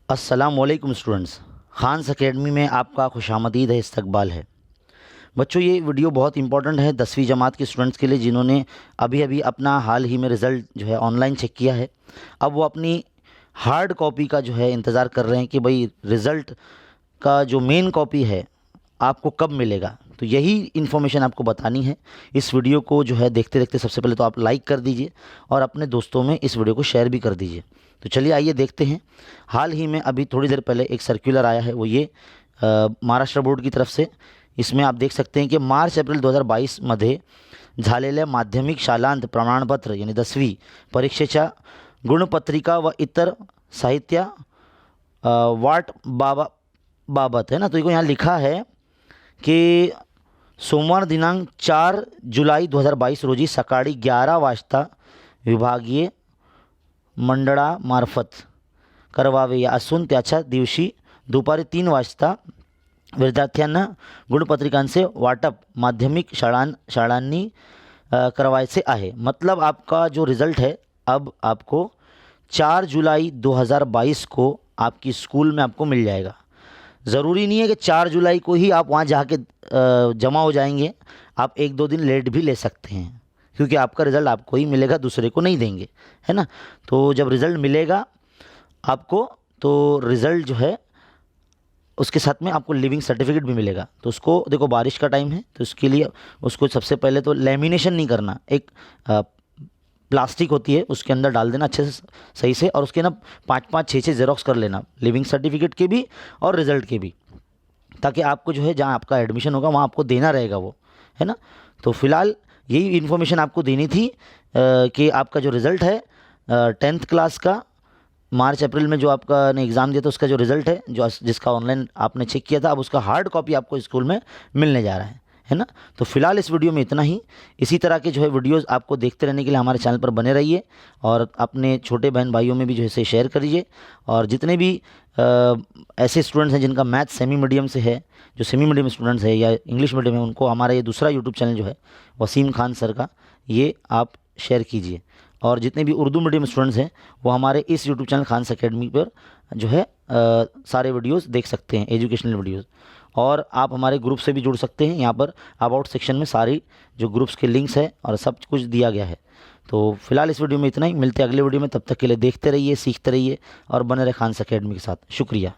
अस्सलामुअलैकुम students, Khans academy में आपका खुशामदीद है, इस्तकबाल है। बच्चों, ये वीडियो बहुत इंपॉर्टेंट है 10वीं जमात के स्टूडेंट्स के लिए जिन्होंने अभी अभी अपना हाल ही में रिज़ल्ट जो है ऑनलाइन चेक किया है। अब वो अपनी हार्ड कॉपी का जो है इंतज़ार कर रहे हैं कि भाई रिज़ल्ट का जो मेन कॉपी है आपको कब मिलेगा। तो यही इन्फॉर्मेशन आपको बतानी है। इस वीडियो को जो है देखते देखते सबसे पहले तो आप लाइक कर दीजिए और अपने दोस्तों में इस वीडियो को शेयर भी कर दीजिए। तो चलिए आइए देखते हैं। हाल ही में अभी थोड़ी देर पहले एक सर्कुलर आया है, वो ये महाराष्ट्र बोर्ड की तरफ से। इसमें आप देख सकते हैं कि मार्च एप्रिल 2022 मध्ये झालेल्या माध्यमिक शालांत प्रमाणपत्र यानी 10वी परीक्षेच्या गुणपत्रिका व इतर साहित्य वाट बाबत है ना। तो यहाँ लिखा है कि सोमवार दिनांक 4 जुलाई 2022 रोजी सकाळी 11 वाजता विभागीय मंडळामार्फत करवावे असून त्याच्या दिवशी दुपारी 3 वाजता विद्यार्थ्यांना गुणपत्रिकांचे वाटप माध्यमिक शाळांनी करवायचे आहे। मतलब आपका जो रिज़ल्ट है अब आपको 4 जुलाई 2022 को आपकी स्कूल में आपको मिल जाएगा। ज़रूरी नहीं है कि 4 जुलाई को ही आप वहाँ जाके जमा हो जाएंगे, आप 1-2 दिन लेट भी ले सकते हैं, क्योंकि आपका रिज़ल्ट आपको ही मिलेगा, दूसरे को नहीं देंगे, है ना। तो जब रिज़ल्ट मिलेगा आपको, तो रिज़ल्ट जो है उसके साथ में आपको लिविंग सर्टिफिकेट भी मिलेगा। तो उसको देखो, बारिश का टाइम है तो उसके लिए उसको सबसे पहले तो लेमिनेशन नहीं करना, एक प्लास्टिक होती है उसके अंदर डाल देना अच्छे से सही से, और उसके ना 5-5 6-6 ज़ेरॉक्स कर लेना, लिविंग सर्टिफिकेट के भी और रिज़ल्ट के भी, ताकि आपको जो है जहाँ आपका एडमिशन होगा वहाँ आपको देना रहेगा वो, है ना। तो फिलहाल यही इन्फॉर्मेशन आपको देनी थी कि आपका जो रिज़ल्ट है 10th क्लास का मार्च अप्रैल में जो आपका ने एग्ज़ाम दिया था उसका जो रिज़ल्ट है, जो जिसका ऑनलाइन आपने चेक किया था, अब उसका हार्ड कॉपी आपको स्कूल में मिलने जा रहा है ना। तो फिलहाल इस वीडियो में इतना ही। इसी तरह के जो है वीडियोस आपको देखते रहने के लिए हमारे चैनल पर बने रहिए और अपने छोटे बहन भाइयों में भी जो है इसे शेयर करिए। और जितने भी ऐसे स्टूडेंट्स हैं जिनका मैथ सेमी मीडियम से है, जो सेमी मीडियम स्टूडेंट्स है या इंग्लिश मीडियम है, उनको हमारा ये दूसरा यूट्यूब चैनल जो है वसीम खान सर का, ये आप शेयर कीजिए। और जितने भी उर्दू मीडियम स्टूडेंट्स हैं वो हमारे इस यूट्यूब चैनल खान्स एकेडमी पर जो है सारे वीडियोस देख सकते हैं, एजुकेशनल वीडियोस। और आप हमारे ग्रुप से भी जुड़ सकते हैं। यहाँ पर अबाउट सेक्शन में सारी जो ग्रुप्स के लिंक्स हैं और सब कुछ दिया गया है। तो फिलहाल इस वीडियो में इतना ही। मिलते हैं अगले वीडियो में, तब तक के लिए देखते रहिए, सीखते रहिए और बने रहे खान्स एकेडमी के साथ। शुक्रिया।